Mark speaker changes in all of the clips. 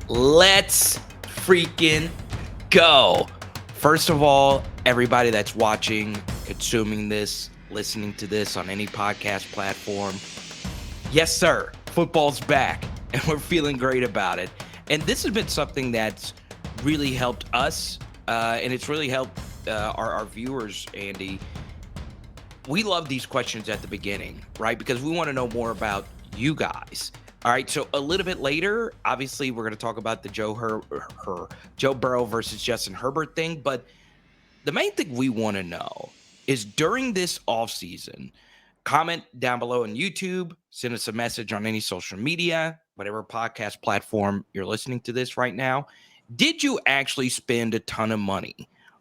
Speaker 1: Let's freaking go. First of all, everybody that's watching, consuming this, listening to this on any podcast platform, yes, sir, football's back, and we're feeling great about it. And this has been something that's really helped us, and it's really helped our viewers, Andy. We love these questions at the beginning, right? Because we want to know more about you guys. All right, so a little bit later, obviously, we're going to talk about the Joe Burrow versus Justin Herbert thing. But the main thing we want to know is during this offseason, comment down below on YouTube, send us a message on any social media, whatever podcast platform you're listening to this right now. Did you actually spend a ton of money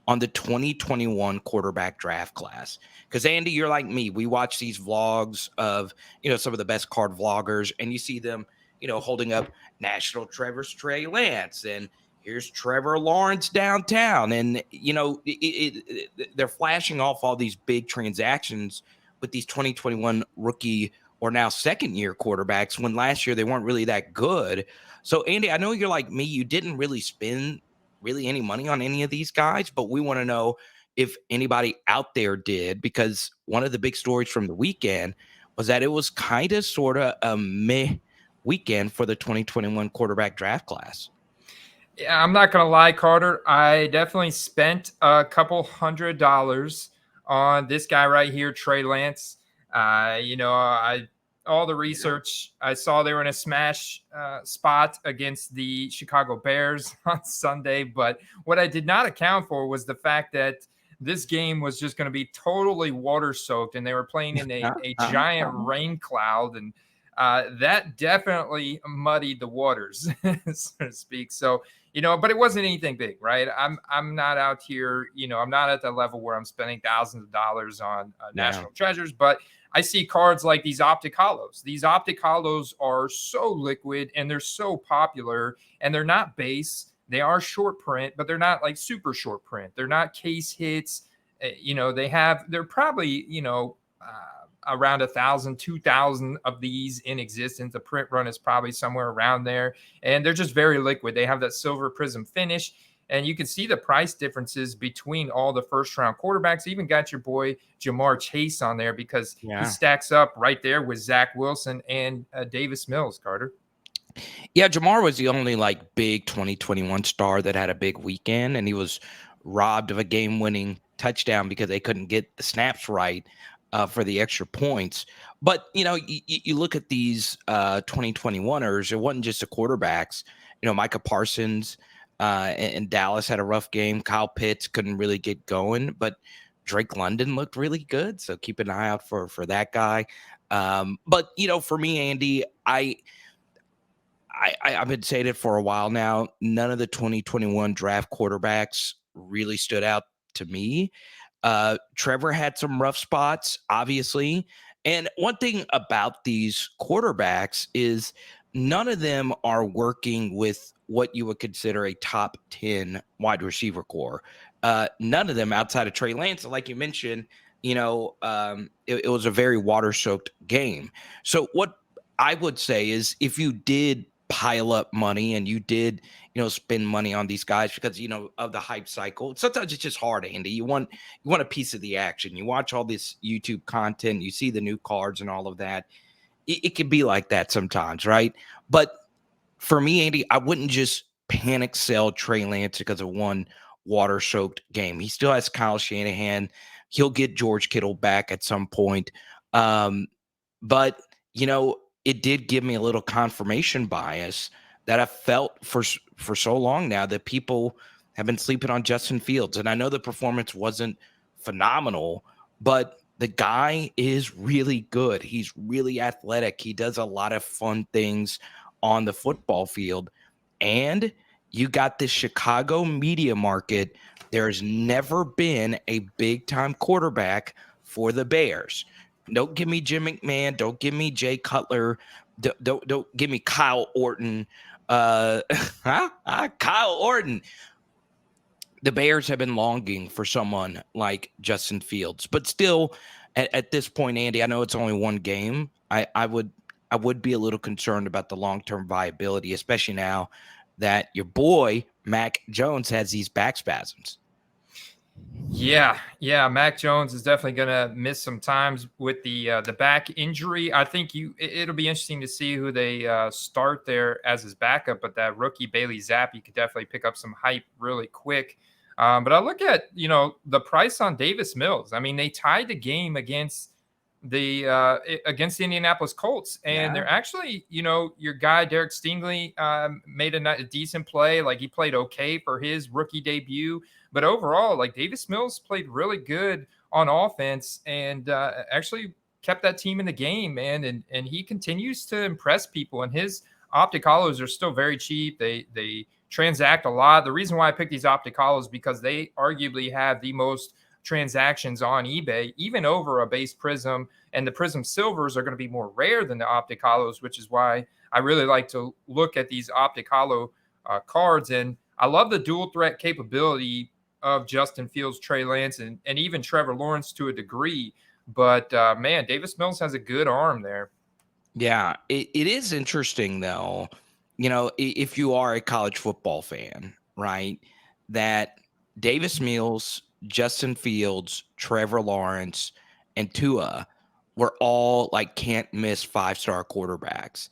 Speaker 1: on the 2021 quarterback draft class? Because Andy, you're like me. We watch these vlogs of, some of the best card vloggers, and you see them, holding up National Trevor's Trey Lance, and here's Trevor Lawrence downtown. And, they're flashing off all these big transactions with these 2021 rookie or now second year quarterbacks when last year they weren't really that good. So, Andy, I know you're like me. You didn't really spend really any money on any of these guys, but we want to know if anybody out there did, because one of the big stories from the weekend was that it was kind of sort of a meh weekend for the 2021 quarterback draft class.
Speaker 2: Yeah, I'm not gonna lie, Carter. I definitely spent a couple $100 on this guy right here, Trey Lance. I all the research I saw they were in a smash spot against the Chicago Bears on Sunday, but what I did not account for was the fact that this game was just going to be totally water soaked, and they were playing in a giant rain cloud, and that definitely muddied the waters, so to speak. So but it wasn't anything big, right? I'm not out here, I'm not at the level where I'm spending thousands of dollars on national treasures, but I see cards like these optic hollows. These optic hollows are so liquid and they're so popular, and they're not base. They are short print, but they're not like super short print. They're not case hits. They're probably, around 1,000, 2,000 of these in existence. The print run is probably somewhere around there, and they're just very liquid. They have that silver prism finish, and you can see the price differences between all the first round quarterbacks. Even got your boy Jamar Chase on there because he stacks up right there with Zach Wilson and Davis Mills, Carter.
Speaker 1: Yeah, Jamar was the only big 2021 star that had a big weekend, and he was robbed of a game-winning touchdown because they couldn't get the snaps right for the extra points. But you look at these 2021ers. It wasn't just the quarterbacks. Micah Parsons and Dallas had a rough game. Kyle Pitts couldn't really get going, but Drake London looked really good. So keep an eye out for that guy. But for me, Andy, I've been saying it for a while now. None of the 2021 draft quarterbacks really stood out to me. Trevor had some rough spots, obviously. And one thing about these quarterbacks is none of them are working with what you would consider a top 10 wide receiver core. None of them outside of Trey Lance. Like you mentioned, it was a very water-soaked game. So what I would say is if you did pile up money and you did spend money on these guys because of the hype cycle, sometimes it's just hard, Andy. You want a piece of the action. You watch all this YouTube content, you see the new cards and all of that. It can be like that sometimes, right? But for me, Andy, I wouldn't just panic sell Trey Lance because of one water soaked game. He still has Kyle Shanahan. He'll get George Kittle back at some point. But it did give me a little confirmation bias that I felt for so long now that people have been sleeping on Justin Fields. And I know the performance wasn't phenomenal, but the guy is really good. He's really athletic. He does a lot of fun things on the football field. And you got this Chicago media market. There's never been a big-time quarterback for the Bears. Don't give me Jim McMahon. Don't give me Jay Cutler. Don't give me Kyle Orton. Kyle Orton. The Bears have been longing for someone like Justin Fields, but still, at this point, Andy, I know it's only one game. I would be a little concerned about the long-term viability, especially now that your boy Mac Jones has these back spasms.
Speaker 2: Yeah. Mac Jones is definitely going to miss some times with the back injury. I think it'll be interesting to see who they start there as his backup. But that rookie Bailey Zappi could definitely pick up some hype really quick. But I look at the price on Davis Mills. I mean, they tied the game against the Indianapolis Colts, and they're actually your guy Derek Stingley made a decent play. Like, he played okay for his rookie debut. But overall, like, Davis Mills played really good on offense and actually kept that team in the game, man. And he continues to impress people. And his optic hollows are still very cheap. They transact a lot. The reason why I picked these optic hollows because they arguably have the most transactions on eBay, even over a base prism. And the prism silvers are going to be more rare than the optic hollows, which is why I really like to look at these optic hollow cards. And I love the dual threat capability of Justin Fields, Trey Lance, and even Trevor Lawrence to a degree. But man, Davis Mills has a good arm there.
Speaker 1: Yeah, it is interesting though. If you are a college football fan, right, that Davis Mills, Justin Fields, Trevor Lawrence, and Tua were all like can't miss 5-star quarterbacks.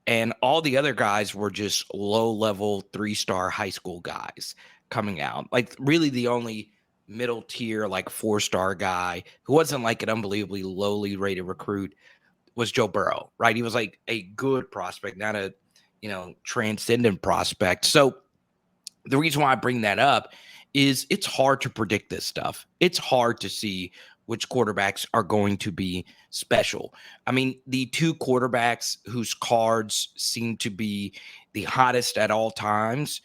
Speaker 1: And all the other guys were just low level 3-star high school guys coming out. Like, really the only middle tier, like 4-star guy who wasn't like an unbelievably lowly rated recruit was Joe Burrow, right? He was like a good prospect, not a, transcendent prospect. So the reason why I bring that up is it's hard to predict this stuff. It's hard to see which quarterbacks are going to be special. I mean, the two quarterbacks whose cards seem to be the hottest at all times,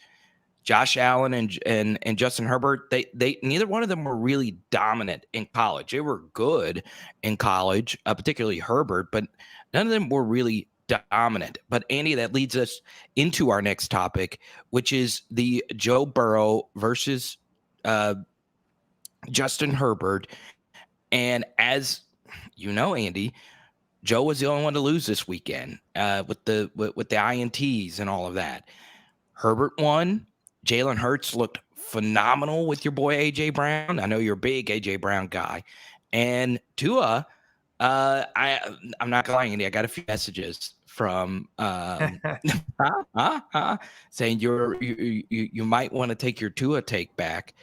Speaker 1: Josh Allen and Justin Herbert, they neither one of them were really dominant in college. They were good in college, particularly Herbert, but none of them were really dominant. But Andy, that leads us into our next topic, which is the Joe Burrow versus Justin Herbert. And as you know, Andy, Joe was the only one to lose this weekend with the INTs and all of that. Herbert won. Jalen Hurts looked phenomenal with your boy AJ Brown. I know you're a big AJ Brown guy. And Tua, I'm not gonna lie, Andy. I got a few messages from saying you might want to take your Tua take back.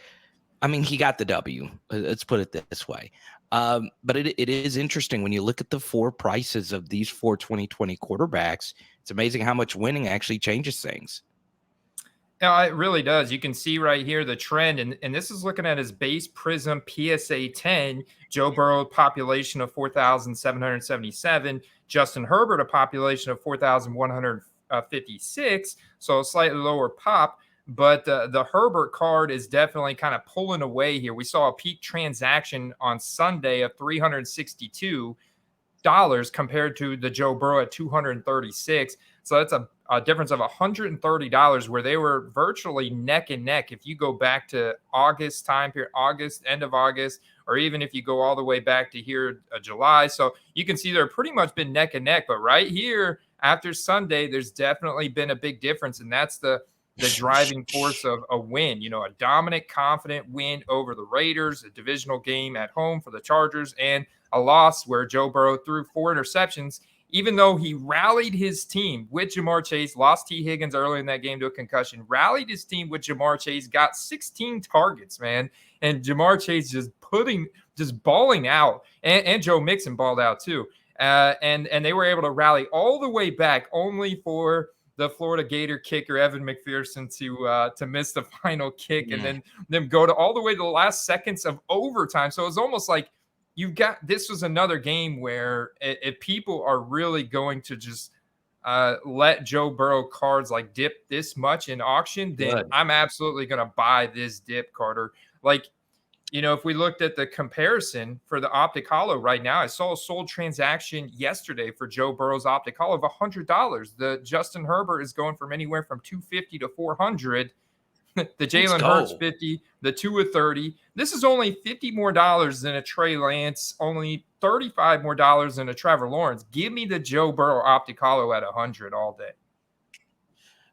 Speaker 1: I mean, he got the W. Let's put it this way. But it is interesting when you look at the four prices of these 2020 quarterbacks. It's amazing how much winning actually changes things.
Speaker 2: Yeah, it really does. You can see right here the trend, and this is looking at his base prism PSA 10. Joe Burrow, population of 4,777. Justin Herbert, a population of 4,156. So a slightly lower pop. But the Herbert card is definitely kind of pulling away here. We saw a peak transaction on Sunday of $362 compared to the Joe Burrow at $236. So that's a difference of $130 where they were virtually neck and neck. If you go back to August time period, end of August, or even if you go all the way back to here, July. So you can see they're pretty much been neck and neck. But right here after Sunday, there's definitely been a big difference. And that's the driving force of a win, a dominant, confident win over the Raiders, a divisional game at home for the Chargers, and a loss where Joe Burrow threw 4 interceptions, even though he rallied his team with Jamar Chase, lost T. Higgins early in that game to a concussion, rallied his team with Jamar Chase, got 16 targets, man. And Jamar Chase just balling out. And Joe Mixon balled out too. And they were able to rally all the way back only for the Florida Gator kicker, Evan McPherson, to miss the final kick and then them go to all the way to the last seconds of overtime. So it was almost like this was another game where if people are really going to just let Joe Burrow cards like dip this much in auction, then I'm absolutely going to buy this dip, Carter. Like, if we looked at the comparison for the optic hollow right now, I saw a sold transaction yesterday for Joe Burrow's optic hollow of $100. The Justin Herbert is going from anywhere from $250 to $400. The Jalen Hurts 50, the Tua 30. This is only $50 more than a Trey Lance, only $35 more than a Trevor Lawrence. Give me the Joe Burrow optic hollow at $100 all day.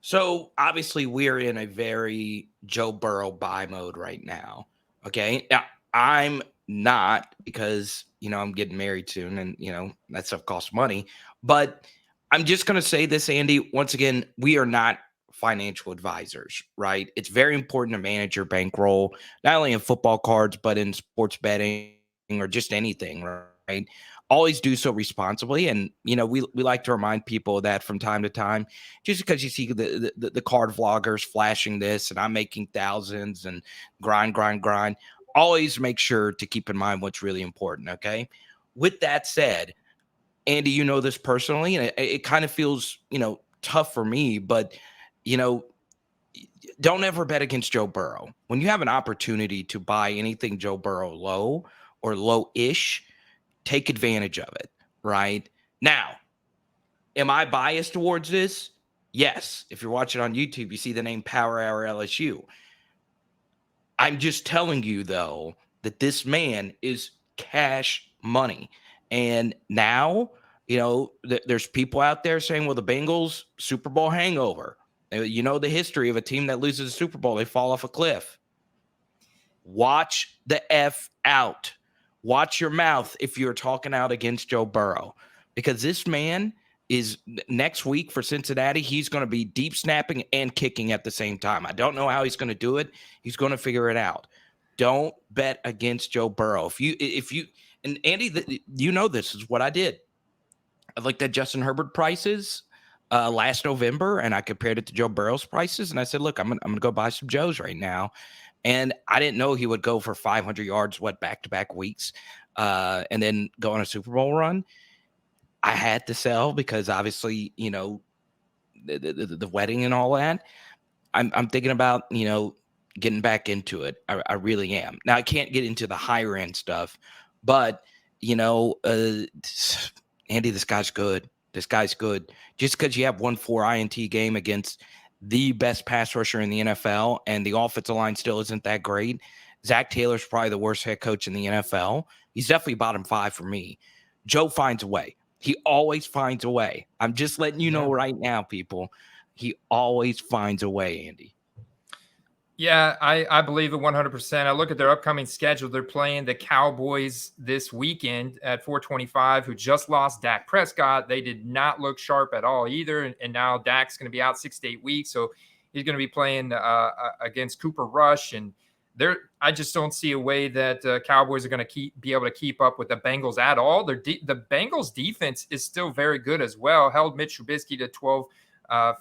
Speaker 1: So obviously we're in a very Joe Burrow buy mode right now. Okay. Now, I'm not because, I'm getting married soon and, that stuff costs money. But I'm just going to say this, Andy. Once again, we are not financial advisors, right? It's very important to manage your bankroll, not only in football cards, but in sports betting or just anything, right? Always do so responsibly. And, we like to remind people that from time to time, just because you see the card vloggers flashing this and I'm making thousands and grind. Always make sure to keep in mind what's really important. Okay. With that said, Andy, you know this personally, and it kind of feels, tough for me, but, you know, don't ever bet against Joe Burrow. When you have an opportunity to buy anything Joe Burrow low or low ish, take advantage of it. Right now, am I biased towards this? Yes. If you're watching on YouTube, you see the name Power Hour LSU. I'm just telling you, though, that this man is cash money. And now, there's people out there saying, well, the Bengals Super Bowl hangover. You know the history of a team that loses a Super Bowl, they fall off a cliff. Watch the F out. Watch your mouth if you're talking out against Joe Burrow, because this man is next week for Cincinnati. He's going to be deep snapping and kicking at the same time. I don't know how he's going to do it. He's going to figure it out. Don't bet against Joe Burrow. And Andy, this is what I did. I looked at Justin Herbert prices last November, and I compared it to Joe Burrow's prices, and I said, look, I'm gonna go buy some Joes right now. And I didn't know he would go for 500 yards, back-to-back weeks, and then go on a Super Bowl run. I had to sell because obviously, the wedding and all that. I'm thinking about, getting back into it. I really am. Now I can't get into the higher end stuff, but Andy, this guy's good. This guy's good. Just because you have 1-4 INT game against the best pass rusher in the NFL and the offensive line still isn't that great. Zach Taylor's probably the worst head coach in the NFL. He's definitely bottom 5 for me. Joe finds a way. He always finds a way. I'm just letting you know right now, people. He always finds a way, Andy.
Speaker 2: Yeah, I believe it 100%. I look at their upcoming schedule. They're playing the Cowboys this weekend at 425, who just lost Dak Prescott. They did not look sharp at all either. And now Dak's going to be out 6 to 8 weeks. So he's going to be playing against Cooper Rush. And I just don't see a way that Cowboys are going to be able to keep up with the Bengals at all. The Bengals defense is still very good as well. Held Mitch Trubisky to 12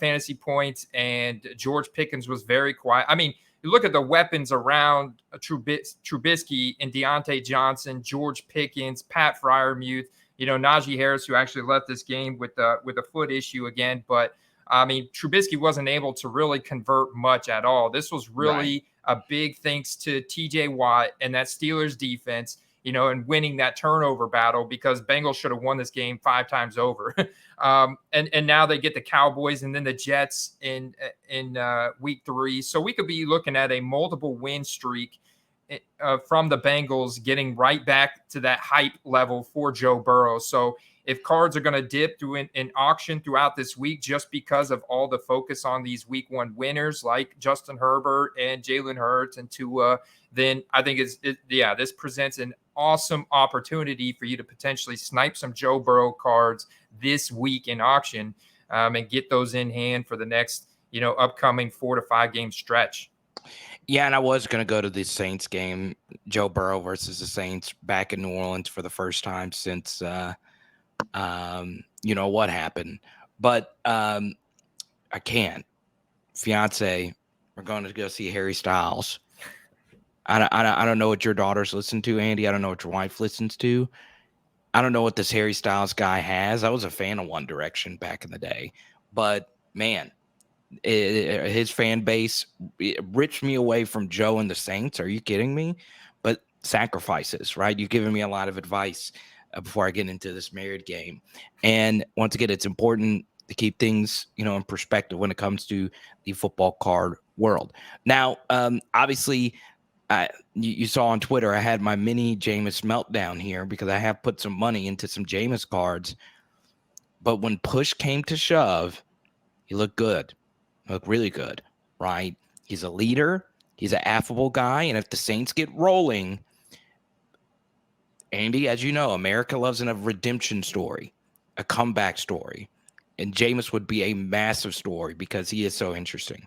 Speaker 2: fantasy points, and George Pickens was very quiet. I mean, you look at the weapons around Trubisky and Deontay Johnson, George Pickens, Pat Freiermuth, Najee Harris, who actually left this game with a foot issue again. But I mean, Trubisky wasn't able to really convert much at all. This was really a big thanks to TJ Watt and that Steelers defense, and winning that turnover battle, because Bengals should have won this game 5 times over. And now they get the Cowboys and then the Jets in week 3. So we could be looking at a multiple win streak from the Bengals, getting right back to that hype level for Joe Burrow. So if cards are going to dip through an auction throughout this week just because of all the focus on these week 1 winners like Justin Herbert and Jalen Hurts and Tua, then I think this presents an awesome opportunity for you to potentially snipe some Joe Burrow cards this week in auction, and get those in hand for the next, upcoming 4 to 5 game stretch.
Speaker 1: Yeah, and I was going to go to the Saints game, Joe Burrow versus the Saints back in New Orleans for the first time since, what happened. But I can't. Fiance, we're going to go see Harry Styles. I don't know what your daughters listen to, Andy. I don't know what your wife listens to. I don't know what this Harry Styles guy has. I was a fan of One Direction back in the day. But, man, his fan base ripped me away from Joe and the Saints. Are you kidding me? But sacrifices, right? You've given me a lot of advice before I get into this married game. And once again, it's important to keep things, in perspective when it comes to the football card world. Now, obviously, you saw on Twitter, I had my mini Jameis meltdown here because I have put some money into some Jameis cards. But when push came to shove, he looked good. look really good, right? He's a leader. He's an affable guy. And if the Saints get rolling, Andy, as you know, America loves a redemption story, a comeback story. And Jameis would be a massive story because he is so interesting.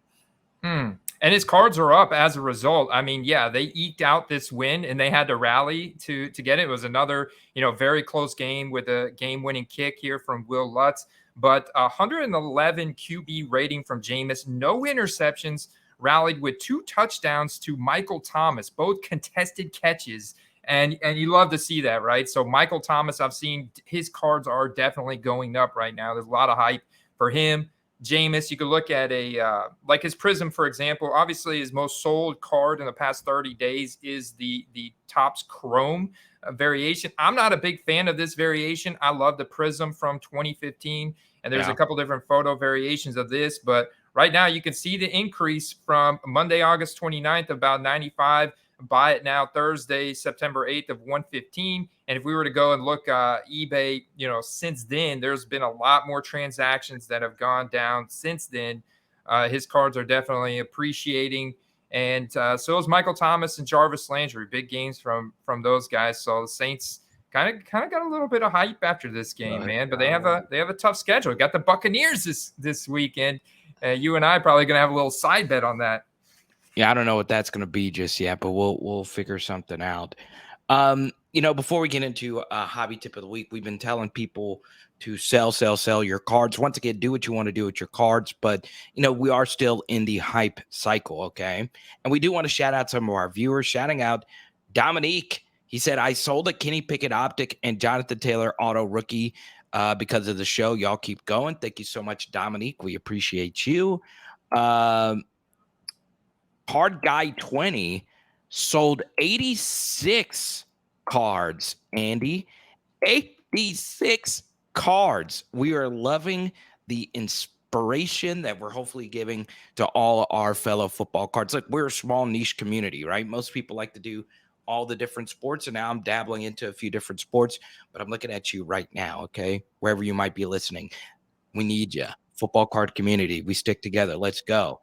Speaker 2: And his cards are up as a result. I mean, yeah, they eked out this win and they had to rally to get it. It was another, very close game with a game-winning kick here from Will Lutz. But 111 QB rating from Jameis, no interceptions, rallied with 2 touchdowns to Michael Thomas, both contested catches. And you love to see that, right? So Michael Thomas, I've seen his cards are definitely going up right now. There's a lot of hype for him. Jameis, you could look at like his Prism, for example. Obviously, his most sold card in the past 30 days is the Topps Chrome variation. I'm not a big fan of this variation. I love the Prism from 2015, and there's a couple different photo variations of this. But right now, you can see the increase from Monday, August 29th, about 95. Buy it now Thursday, September 8th of 115. And if we were to go and look eBay, since then, there's been a lot more transactions that have gone down since then. His cards are definitely appreciating. And so is Michael Thomas and Jarvis Landry. Big games from those guys. So the Saints kind of got a little bit of hype after this game, man. But they have a tough schedule. Got the Buccaneers this weekend. You and I probably going to have a little side bet on that.
Speaker 1: Yeah, I don't know what that's going to be just yet, but we'll figure something out. Before we get into a hobby tip of the week, we've been telling people to sell your cards. Once again, do what you want to do with your cards, but we are still in the hype cycle, okay? And we do want to shout out some of our viewers. Shouting out Dominique. He said, I sold a Kenny Pickett optic and Jonathan Taylor auto rookie because of the show. Y'all keep going. Thank you so much, Dominique. We appreciate you. Card Guy 20 sold 86 cards, Andy. 86 cards. We are loving the inspiration that we're hopefully giving to all our fellow football cards. Look, we're a small niche community, right? Most people like to do all the different sports, and now I'm dabbling into a few different sports, but I'm looking at you right now, okay? Wherever you might be listening. We need you. Football card community. We stick together. Let's go.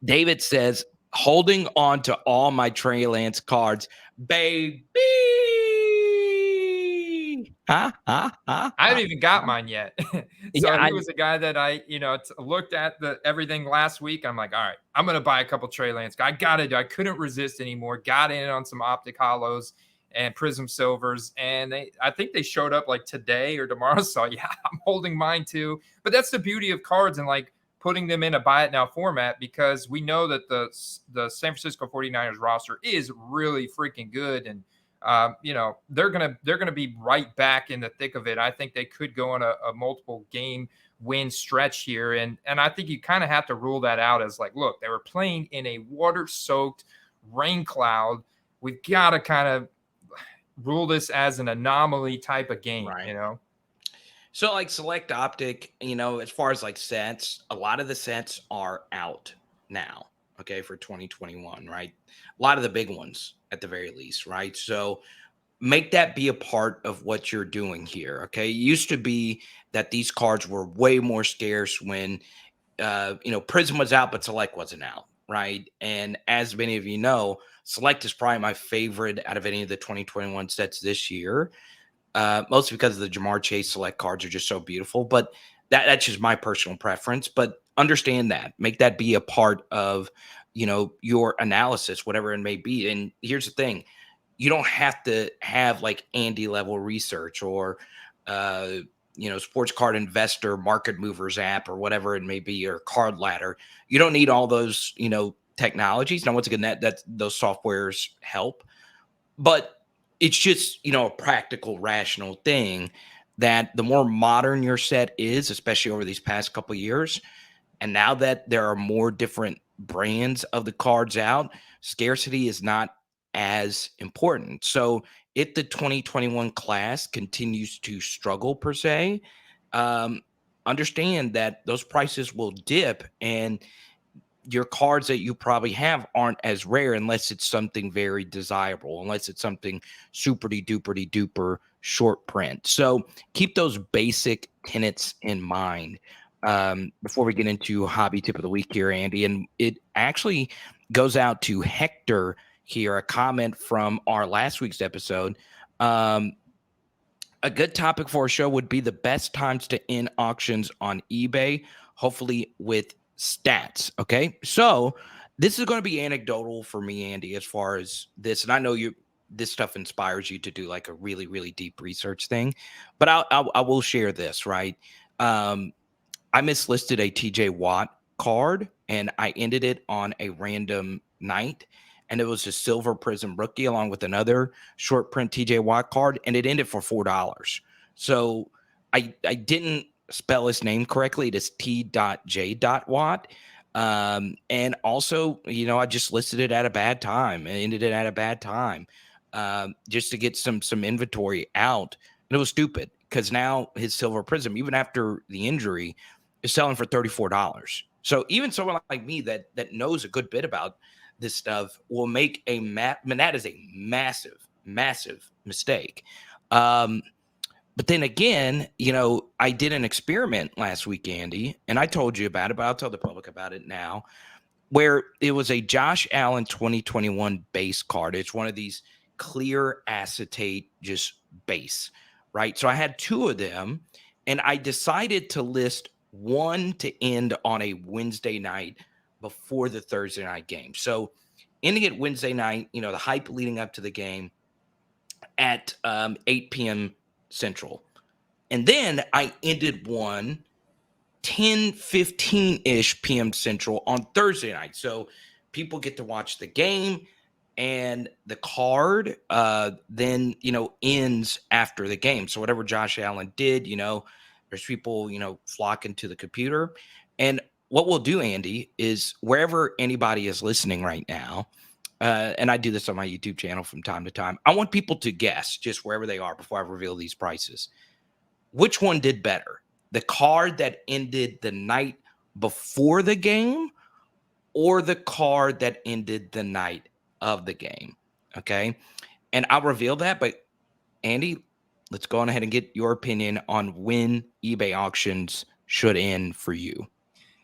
Speaker 1: David says, holding on to all my Trey Lance cards, baby.
Speaker 2: I haven't even got mine yet. He was a guy that I, looked at everything last week. I'm like, all right, I'm going to buy a couple Trey Lance. I got to do. I couldn't resist anymore. Got in on some optic hollows and prism silvers. And I think they showed up like today or tomorrow. So yeah, I'm holding mine too. But that's the beauty of cards and like putting them in a buy it now format, because we know that the San Francisco 49ers roster is really freaking good. And, they're going to be right back in the thick of it. I think they could go on a multiple game win stretch here. And I think you kind of have to rule that out as like, look, they were playing in a water soaked rain cloud. We've got to kind of rule this as an anomaly type of game,
Speaker 1: right. So like Select Optic, as far as like sets, a lot of the sets are out now, okay, for 2021, right? A lot of the big ones at the very least, right? So make that be a part of what you're doing here, okay? It used to be that these cards were way more scarce when, Prism was out, but Select wasn't out, right? And as many of you know, Select is probably my favorite out of any of the 2021 sets this year. Mostly because of the Jamar Chase Select cards are just so beautiful, but that's just my personal preference. But understand that, make that be a part of, your analysis, whatever it may be. And here's the thing, you don't have to have like Andy level research or, sports card investor market movers app or whatever it may be, or card ladder. You don't need all those, technologies. Now, once again, that those softwares help, but it's just, a practical, rational thing that the more modern your set is, especially over these past couple of years, and now that there are more different brands of the cards out, scarcity is not as important. So if the 2021 class continues to struggle per se, understand that those prices will dip, and your cards that you probably have aren't as rare unless it's something very desirable, unless it's something super duper short print. So keep those basic tenets in mind. before we get into hobby tip of the week here, Andy, and it actually goes out to Hector here, a comment from our last week's episode. A good topic for a show would be the best times to end auctions on eBay, hopefully with stats. Okay. So this is going to be anecdotal for me, Andy, as far as this. And I know this stuff inspires you to do like a really, really deep research thing, but I will share this, right? I mislisted a TJ Watt card and I ended it on a random night. And it was a silver prism rookie along with another short print TJ Watt card, and it ended for $4. So I didn't spell his name correctly. It is T.J. Watt. And also, I just listed it at a bad time and ended it at a bad time, just to get some inventory out. And it was stupid because now his silver prism, even after the injury, is selling for $34. So even someone like me that knows a good bit about this stuff will make that is a massive mistake. But then again, I did an experiment last week, Andy, and I told you about it, but I'll tell the public about it now, where it was a Josh Allen 2021 base card. It's one of these clear acetate, just base, right? So I had two of them, and I decided to list one to end on a Wednesday night before the Thursday night game. So ending it Wednesday night, the hype leading up to the game at 8 p.m. Central. And then I ended one 10:15-ish p.m. Central on Thursday night. So people get to watch the game, and the card then, ends after the game. So whatever Josh Allen did, there's people, flocking to the computer. And what we'll do, Andy, is wherever anybody is listening right now, and I do this on my YouTube channel from time to time, I want people to guess just wherever they are before I reveal these prices. Which one did better? The card that ended the night before the game or the card that ended the night of the game? Okay. And I'll reveal that, but Andy, let's go on ahead and get your opinion on when eBay auctions should end for you.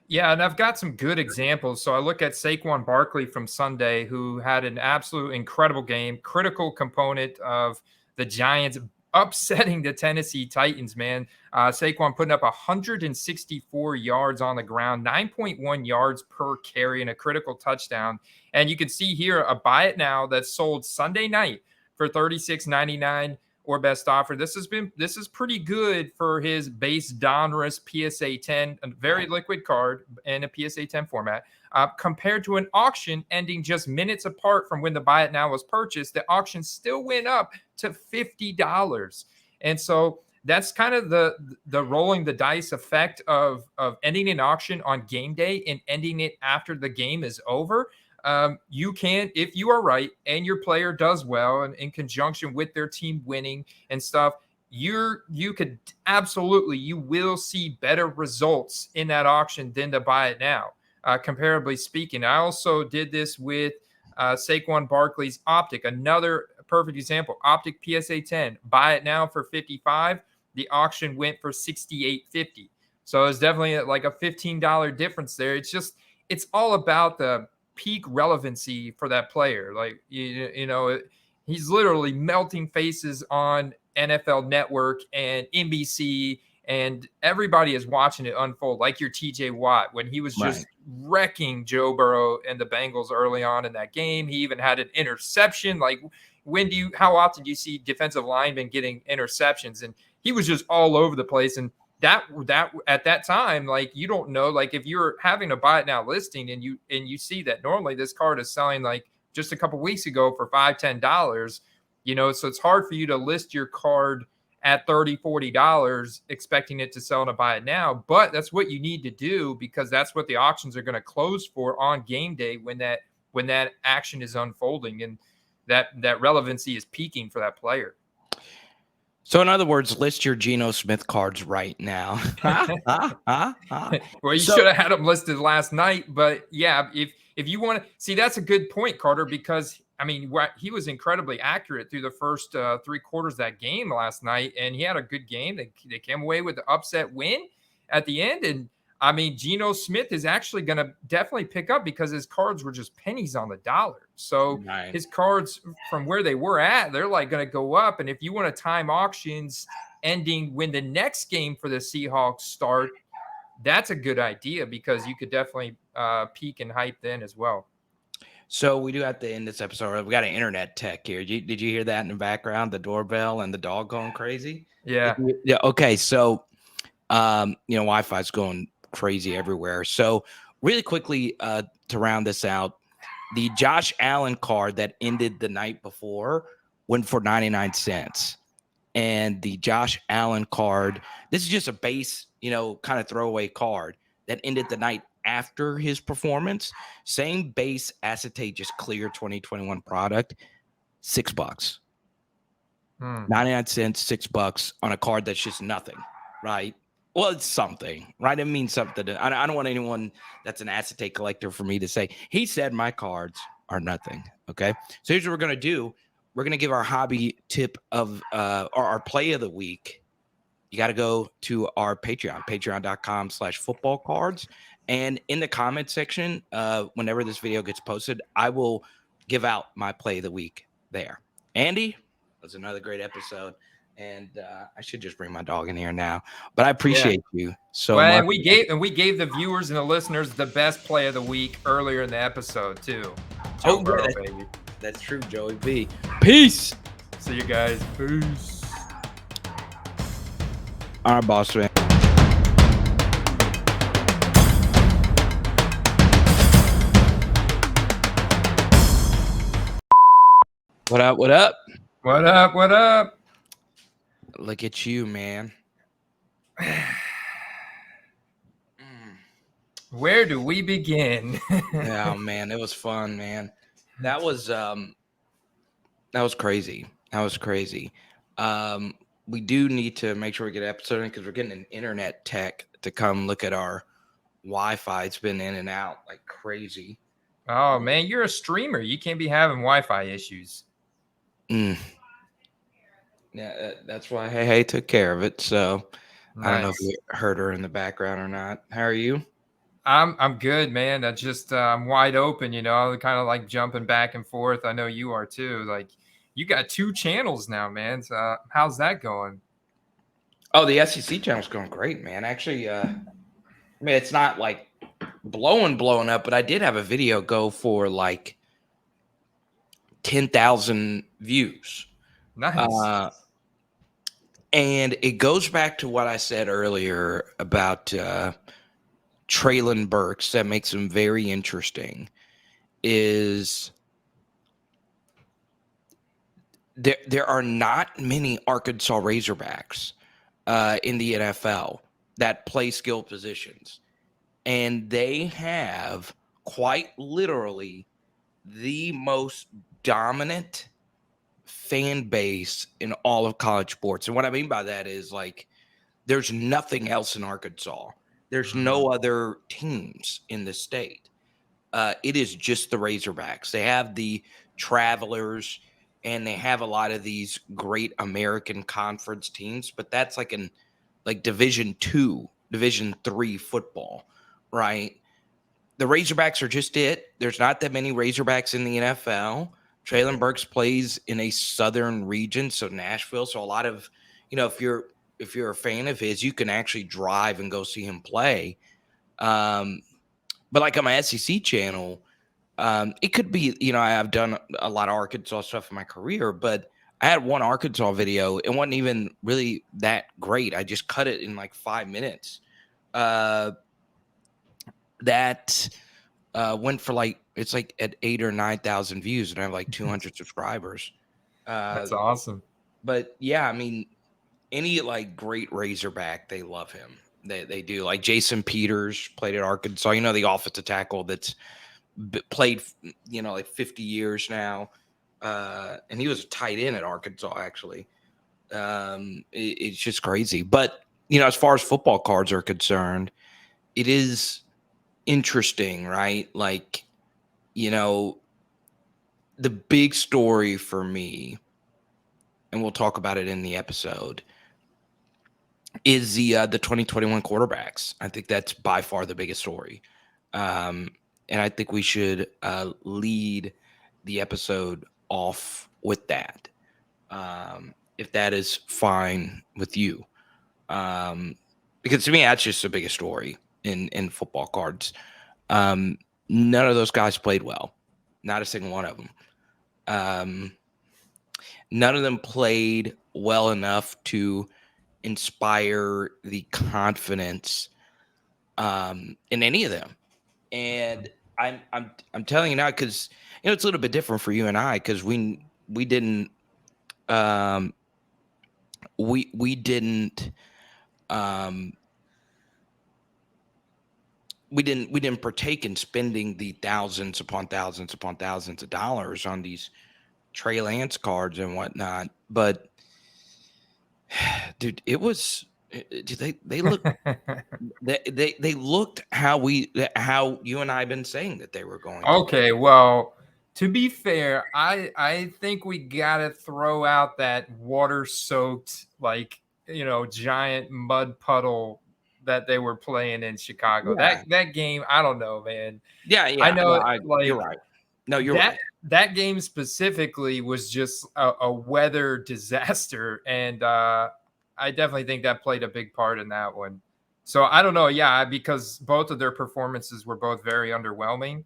Speaker 2: Yeah, and I've got some good examples. So I look at Saquon Barkley from Sunday, who had an absolute incredible game, critical component of the Giants upsetting the Tennessee Titans, man. Saquon putting up 164 yards on the ground, 9.1 yards per carry, and a critical touchdown. And you can see here a buy it now that sold Sunday night for $36.99 or best offer. This is pretty good for his base Donruss PSA 10, a very liquid card in a PSA 10 format. Compared to an auction ending just minutes apart from when the buy it now was purchased, the auction still went up to $50. And so that's kind of the rolling the dice effect of ending an auction on game day and ending it after the game is over. You can, if you are right and your player does well and in conjunction with their team winning and stuff, you will see better results in that auction than to buy it now. Comparably speaking, I also did this with Saquon Barkley's Optic, another perfect example. Optic PSA 10, buy it now for $55. The auction went for $68.50. So it's definitely like a $15 difference there. It's all about the peak relevancy for that player. Like, he's literally melting faces on NFL Network and NBC, and everybody is watching it unfold, like your TJ Watt when he was just wrecking Joe Burrow and the Bengals early on in that game. He even had an interception. Like, how often do you see defensive linemen getting interceptions? And he was just all over the place. And that at that time, like, you don't know, like, if you're having a buy it now listing and you see that normally this card is selling like just a couple weeks ago for $5-10, so it's hard for you to list your card at $30-40 expecting it to sell and to buy it now. But that's what you need to do, because that's what the auctions are going to close for on game day when that action is unfolding and that relevancy is peaking for that player.
Speaker 1: So in other words, list your Geno Smith cards right now.
Speaker 2: Well, you should have had them listed last night, but yeah, if you want to see, that's a good point, Carter, because I mean, he was incredibly accurate through the first 3 quarters of that game last night, and he had a good game. They came away with the upset win at the end, and I mean, Geno Smith is actually going to definitely pick up because his cards were just pennies on the dollar. So
Speaker 1: Right.
Speaker 2: his cards from where they were at, they're like going to go up. And if you want to time auctions ending when the next game for the Seahawks start, that's a good idea because you could definitely peak and hype then as well.
Speaker 1: So we do have to end this episode. We got an internet tech here. Did you hear that in the background? The doorbell and the dog going crazy?
Speaker 2: Yeah.
Speaker 1: Yeah. Okay. So, Wi-Fi is going crazy everywhere. So really quickly, to round this out, the Josh Allen card that ended the night before went for 99 cents. And the Josh Allen card, this is just a base, kind of throwaway card that ended the night after his performance. Same base acetate, just clear 2021 product, $6. 99 cents, $6 on a card that's just nothing, right? Well, it's something, right? It means something. I don't want anyone that's an acetate collector for me to say, he said my cards are nothing. Okay. So here's what we're going to do. We're going to give our hobby tip of or our play of the week. You got to go to our Patreon, patreon.com/football cards. And in the comment section, whenever this video gets posted, I will give out my play of the week there. Andy, that was another great episode. And I should just bring my dog in here now. But I appreciate you so much.
Speaker 2: And we gave the viewers and the listeners the best play of the week earlier in the episode too. Joe Burrow, baby.
Speaker 1: That's true, Joey B. Peace.
Speaker 2: See you guys. Peace.
Speaker 1: All right, boss man. What up? What up?
Speaker 2: What up? What up?
Speaker 1: Look at you, man.
Speaker 2: Where do we begin?
Speaker 1: Oh man, it was fun, man. That was crazy. That was crazy. We do need to make sure we get an episode in because we're getting an internet tech to come look at our Wi-Fi. It's been in and out like crazy.
Speaker 2: Oh man, you're a streamer. You can't be having Wi-Fi issues.
Speaker 1: Yeah, that's why Hey took care of it. So nice. I don't know if you heard her in the background or not. How are you?
Speaker 2: I'm good, man. I just I'm wide open, kind of like jumping back and forth. I know you are too. Like you got 2 channels now, man. So how's that going?
Speaker 1: Oh, the SEC channel's going great, man. Actually, I mean, it's not like blowing up, but I did have a video go for like 10,000 views.
Speaker 2: Nice.
Speaker 1: And it goes back to what I said earlier about Traylon Burks that makes him very interesting is there are not many Arkansas Razorbacks in the NFL that play skill positions. And they have quite literally the most dominant fan base in all of college sports. And what I mean by that is like there's nothing else in Arkansas. There's no other teams in the state. It is just the Razorbacks. They have the Travelers and they have a lot of these great American Conference teams, but that's like in like Division 2, Division 3 football, right? The Razorbacks are just it. There's not that many Razorbacks in the NFL. Traylon Burks plays in a southern region, so Nashville. So a lot of, if you're a fan of his, you can actually drive and go see him play. But like on my SEC channel, it could be, I've done a lot of Arkansas stuff in my career, but I had one Arkansas video. It wasn't even really that great. I just cut it in like 5 minutes. That went for like, it's like at 8,000 or 9,000 views and I have like 200 subscribers.
Speaker 2: That's awesome.
Speaker 1: But yeah, I mean, any like great Razorback, they love him. They do. Like Jason Peters played at Arkansas, the offensive tackle that's played, like 50 years now. And he was a tight end at Arkansas, actually. It's just crazy. But, as far as football cards are concerned, it is interesting, right? Like, the big story for me, and we'll talk about it in the episode, is the 2021 quarterbacks. I think that's by far the biggest story. And I think we should lead the episode off with that, if that is fine with you. Because to me, that's just the biggest story in football cards. None of those guys played well, not a single one of them. None of them played well enough to inspire the confidence in any of them. And I'm telling you now, because it's a little bit different for you and I, because we didn't we didn't we didn't partake in spending the thousands upon thousands upon thousands of dollars on these Trey Lance cards and whatnot. But dude, it was they look they looked how you and I have been saying that they were going to.
Speaker 2: Okay, well, to be fair, I think we gotta throw out that water-soaked, like, giant mud puddle that they were playing in Chicago.
Speaker 1: Yeah.
Speaker 2: That game, I don't know, man.
Speaker 1: Yeah,
Speaker 2: I know,
Speaker 1: you're
Speaker 2: like,
Speaker 1: right. No, you're right.
Speaker 2: that game specifically was just a weather disaster, and I definitely think that played a big part in that one. So I don't know, yeah, because both of their performances were both very underwhelming.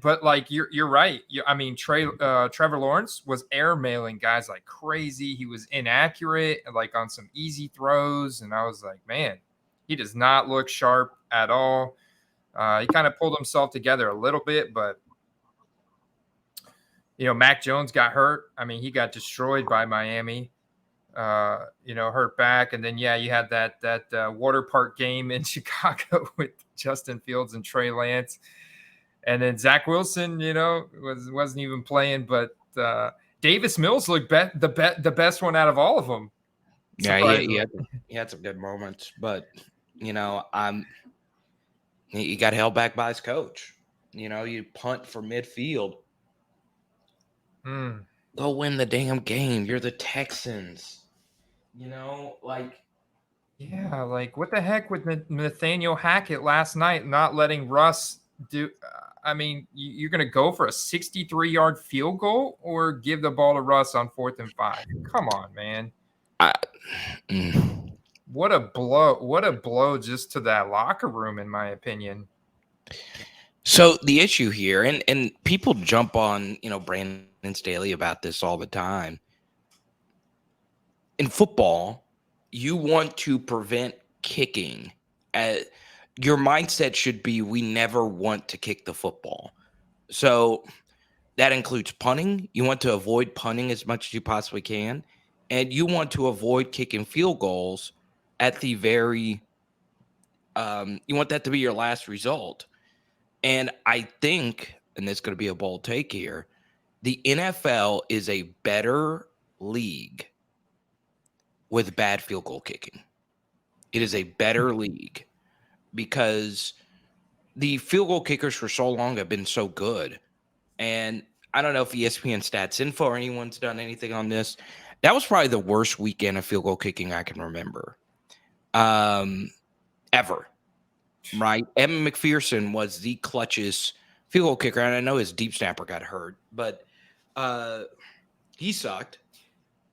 Speaker 2: But like you're right. I mean, Trevor Lawrence was airmailing guys like crazy. He was inaccurate, like on some easy throws, and I was like, man, he does not look sharp at all. He kind of pulled himself together a little bit, but Mac Jones got hurt. I mean, he got destroyed by Miami. Hurt back, and then you had that water park game in Chicago with Justin Fields and Trey Lance. And then Zach Wilson, wasn't even playing, but Davis Mills looked the best one out of all of them.
Speaker 1: Yeah, he had some good moments, but he got held back by his coach. You punt for midfield. Go win the damn game. You're the Texans. Like.
Speaker 2: Yeah, like what the heck with Nathaniel Hackett last night not letting Russ do? I mean, you're going to go for a 63-yard field goal or give the ball to Russ on 4th and 5? Come on, man. What a blow. What a blow just to that locker room, in my opinion.
Speaker 1: So the issue here, and people jump on, Brandon Staley about this all the time. In football, you want to prevent kicking. Your mindset should be, we never want to kick the football. So that includes punting. You want to avoid punting as much as you possibly can. And you want to avoid kicking field goals at the very you want that to be your last result. And I think, and this is going to be a bold take here, the NFL is a better league with bad field goal kicking. It is a better league because the field goal kickers for so long have been so good. And I don't know if ESPN Stats Info or anyone's done anything on this. That was probably the worst weekend of field goal kicking I can remember. Ever. Right? Evan McPherson was the clutchest field goal kicker. And I know his deep snapper got hurt, but he sucked.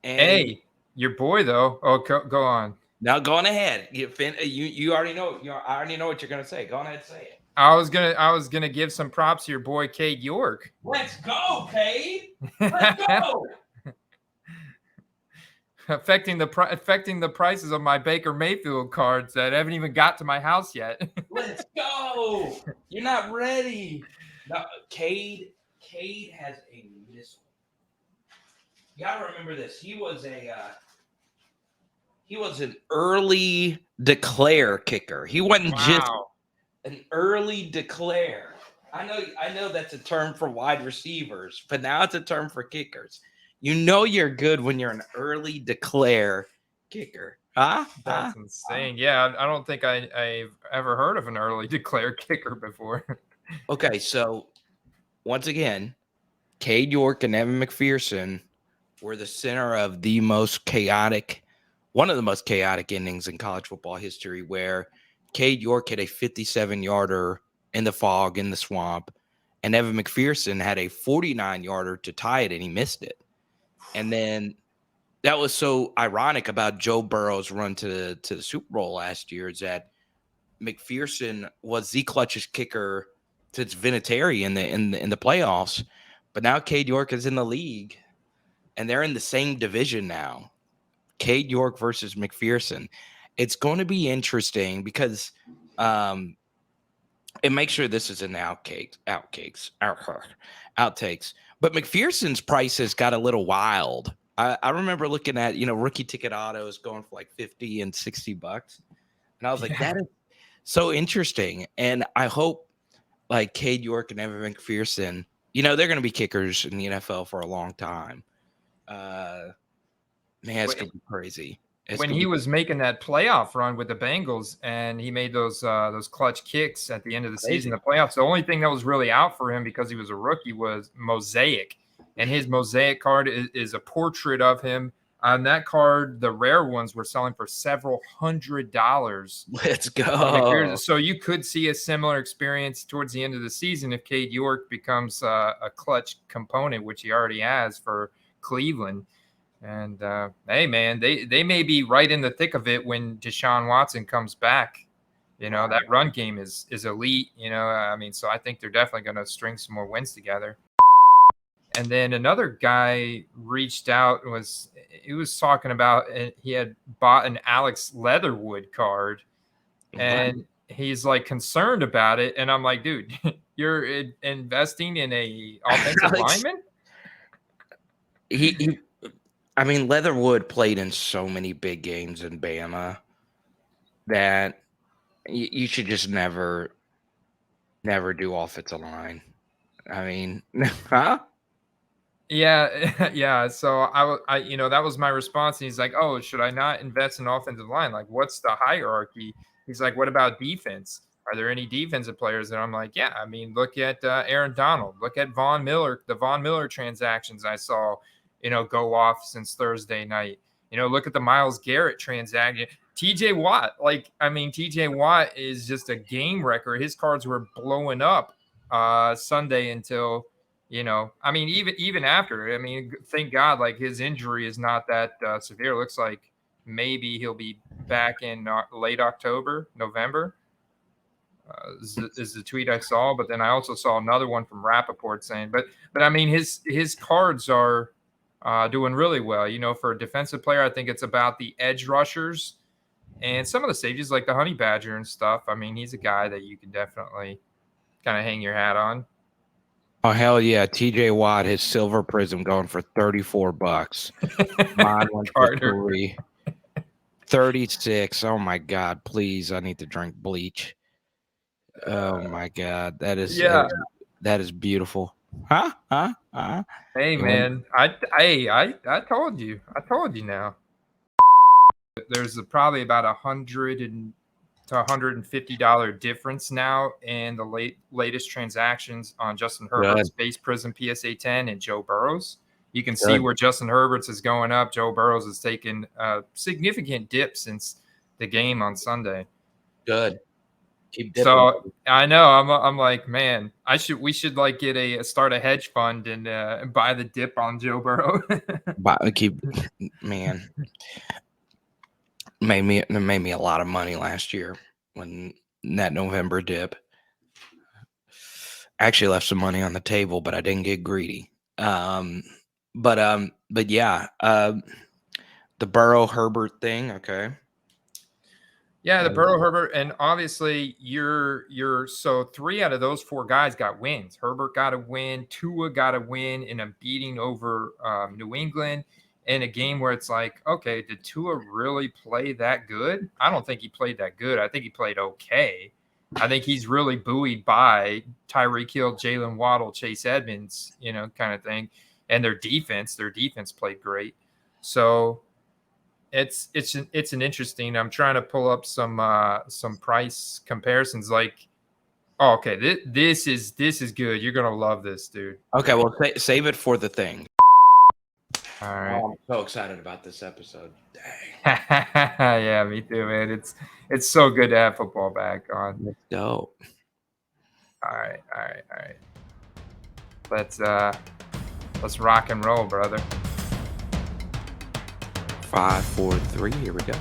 Speaker 1: And
Speaker 2: hey, your boy, though. Oh, go on.
Speaker 1: Now, go on ahead. You already know. I already know what you're gonna say. Go on ahead and say it.
Speaker 2: I was gonna give some props to your boy Cade York.
Speaker 1: Let's go, Cade. Let's go.
Speaker 2: affecting the prices of my Baker Mayfield cards that haven't even got to my house yet.
Speaker 1: Let's go. You're not ready. No, Cade has a missile. You gotta remember this. He was an early declare kicker. He wasn't just an early declare. I know that's a term for wide receivers, but now it's a term for kickers. You're good when you're an early declare kicker.
Speaker 2: That's insane. Yeah, I don't think I've ever heard of an early declare kicker before.
Speaker 1: Okay, so once again, Cade York and Evan McPherson were the center of the most chaotic one of the most chaotic endings in college football history, where Cade York hit a 57-yarder in the fog in the swamp, and Evan McPherson had a 49-yarder to tie it, and he missed it. And then that was so ironic about Joe Burrow's run to the Super Bowl last year, is that McPherson was the clutchest kicker since Vinatieri in the playoffs, but now Cade York is in the league, and they're in the same division now. Cade York versus McPherson. It's going to be interesting because, and make sure this is in the outtakes. But McPherson's prices got a little wild. I remember looking at, rookie ticket autos going for like $50 and $60. And I was like, that is so interesting. And I hope like Cade York and Evan McPherson, they're going to be kickers in the NFL for a long time. Man, it's going to be crazy.
Speaker 2: When he was making that playoff run with the Bengals and he made those clutch kicks at the end of the season, the playoffs, the only thing that was really out for him because he was a rookie was Mosaic. And his Mosaic card is a portrait of him. On that card, the rare ones were selling for several $100s.
Speaker 1: Let's go.
Speaker 2: So you could see a similar experience towards the end of the season if Cade York becomes a clutch component, which he already has for Cleveland. And hey, man, they may be right in the thick of it when Deshaun Watson comes back. That run game is elite. So I think they're definitely going to string some more wins together. And then another guy reached out he was talking about he had bought an Alex Leatherwood card, and he's like concerned about it. And I'm like, dude, you're investing in a offensive lineman?
Speaker 1: Leatherwood played in so many big games in Bama that you should just never do offensive line. Huh?
Speaker 2: Yeah. So I that was my response. And he's like, oh, should I not invest in offensive line? Like, what's the hierarchy? He's like, what about defense? Are there any defensive players? And I'm like, yeah, look at Aaron Donald. Look at Von Miller, the Von Miller transactions I saw, go off since Thursday night. Look at the Myles Garrett transaction. TJ Watt, TJ Watt is just a game wrecker. His cards were blowing up Sunday until, even after. Thank God, his injury is not that severe. Looks like maybe he'll be back in late October, November. Is the tweet I saw, but then I also saw another one from Rappaport saying, but his cards are doing really well. For a defensive player, I think it's about the edge rushers and some of the safeties like the Honey Badger and stuff. He's a guy that you can definitely kind of hang your hat on.
Speaker 1: Oh, hell yeah. TJ Watt, his silver prism going for $34. Mine went for $3. 36. Oh my God. Please. I need to drink bleach. Oh my God. That is beautiful. Huh?
Speaker 2: Hey man. I told you. Now. There's probably about $100 to $150 difference now in the latest transactions on Justin Herbert's base prism PSA 10 and Joe Burrow's. You can see where Justin Herbert's is going up. Joe Burrow's has taken a significant dip since the game on Sunday.
Speaker 1: Good. Keep dipping.
Speaker 2: So I know I'm like, man, we should start a hedge fund and buy the dip on Joe Burrow.
Speaker 1: Man. Made me a lot of money last year when that November dip. Actually left some money on the table, but I didn't get greedy. But yeah, the Burrow Herbert thing. Okay.
Speaker 2: Yeah, the Burrow Herbert, and obviously so 3 out of those 4 guys got wins. Herbert got a win, Tua got a win in a beating over New England. In a game where it's like, okay, did Tua really play that good? I don't think he played that good. I think he played okay. I think he's really buoyed by Tyreek Hill, Jalen Waddle, Chase Edmonds, kind of thing. And their defense played great. So it's an interesting. I'm trying to pull up some price comparisons. Okay, this is good. You're gonna love this, dude.
Speaker 1: Okay, well, save it for the thing.
Speaker 2: All right.
Speaker 1: Oh, I'm so excited about this episode. Dang.
Speaker 2: Yeah, me too, man. It's so good to have football back on.
Speaker 1: Let's go.
Speaker 2: All right. Let's rock and roll, brother.
Speaker 1: 5, 4, 3. Here we go.